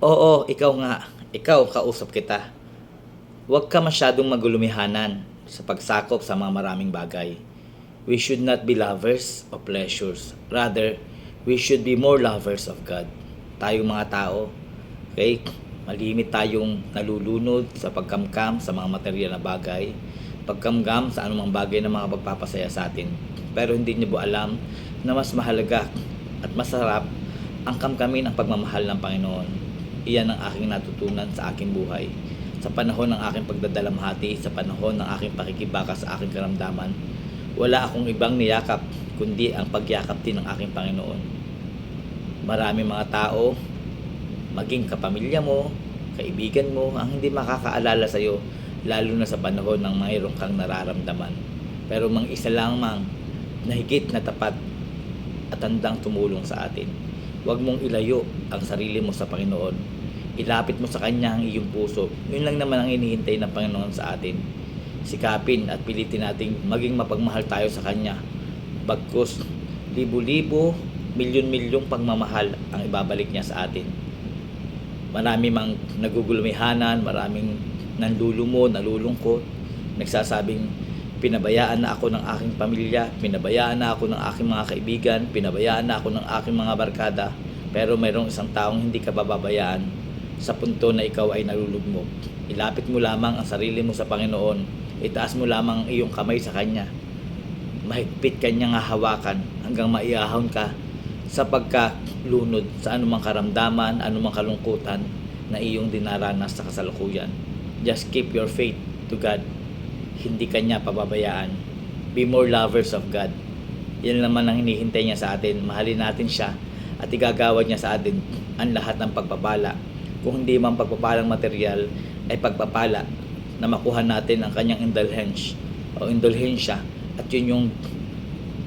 Oo, ikaw nga. Ikaw, kausap kita. Huwag ka masyadong magulumihanan sa pagsakop sa mga maraming bagay. We should not be lovers of pleasures. Rather, we should be more lovers of God. Tayong mga tao, okay? Malimit tayong nalulunod sa pagkamkam sa mga material na bagay, pagkamkam sa anumang bagay na mga pagpapasaya sa atin. Pero hindi niyo po alam na mas mahalaga at masarap ang kamkamin ang pagmamahal ng Panginoon. Iyan ang aking natutunan sa aking buhay. Sa panahon ng aking pagdadalamhati, sa panahon ng aking pakikibaka sa aking karamdaman, wala akong ibang niyakap kundi ang pagyakap din ng aking Panginoon. Marami mga tao, maging kapamilya mo, kaibigan mo, ang hindi makakaalala sa iyo, lalo na sa panahon ng mayroon kang nararamdaman. Pero mang isa lang mang na higit na tapat at handang tumulong sa atin. Huwag mong ilayo ang sarili mo sa Panginoon. Ilapit mo sa Kanya ang iyong puso. Yun lang naman ang hinihintay ng Panginoon sa atin. Sikapin at pilitin nating maging mapagmahal tayo sa Kanya. Bagkus, libo-libo, milyon-milyong pagmamahal ang ibabalik niya sa atin. Marami mang nagugulumihanan, maraming nanlulumo, nalulungkot, nagsasabing pinabayaan na ako ng aking pamilya, pinabayaan na ako ng aking mga kaibigan, pinabayaan na ako ng aking mga barkada. Pero mayroong isang taong hindi ka bababayaan sa punto na ikaw ay nalulugmok. Ilapit mo lamang ang sarili mo sa Panginoon. Itaas mo lamang ang iyong kamay sa Kanya. Mahigpit Kanyang hahawakan hanggang maiahon ka sa pagkalunod sa anumang karamdaman, anumang kalungkutan na iyong dinaranas sa kasalukuyan. Just keep your faith to God. Hindi Kanya pababayaan. Be more lovers of God. Yan naman ang hinihintay niya sa atin. Mahalin natin siya at igagawad niya sa atin ang lahat ng pagpapala. Kung hindi man pagpapalang material, ay pagpapala na makuha natin ang Kanyang indulhensya at yun yung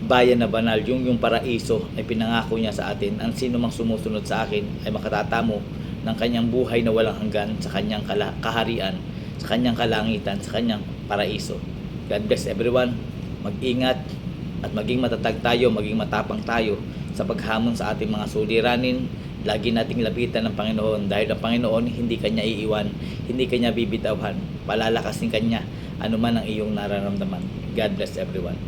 bayan na banal, yung paraiso ay pinangako niya sa atin. Ang sino mang sumusunod sa akin ay makatatamo ng Kanyang buhay na walang hanggan sa Kanyang kaharian, sa Kanyang kalangitan, sa Kanyang paraiso. God bless everyone. Mag-ingat at maging matatag tayo, maging matapang tayo sa paghamon sa ating mga suliranin. Lagi nating lapitan ng Panginoon dahil ang Panginoon hindi Kanya iiwan, hindi Kanya bibitawhan. Palalakasin Kanya anuman ang iyong nararamdaman. God bless everyone.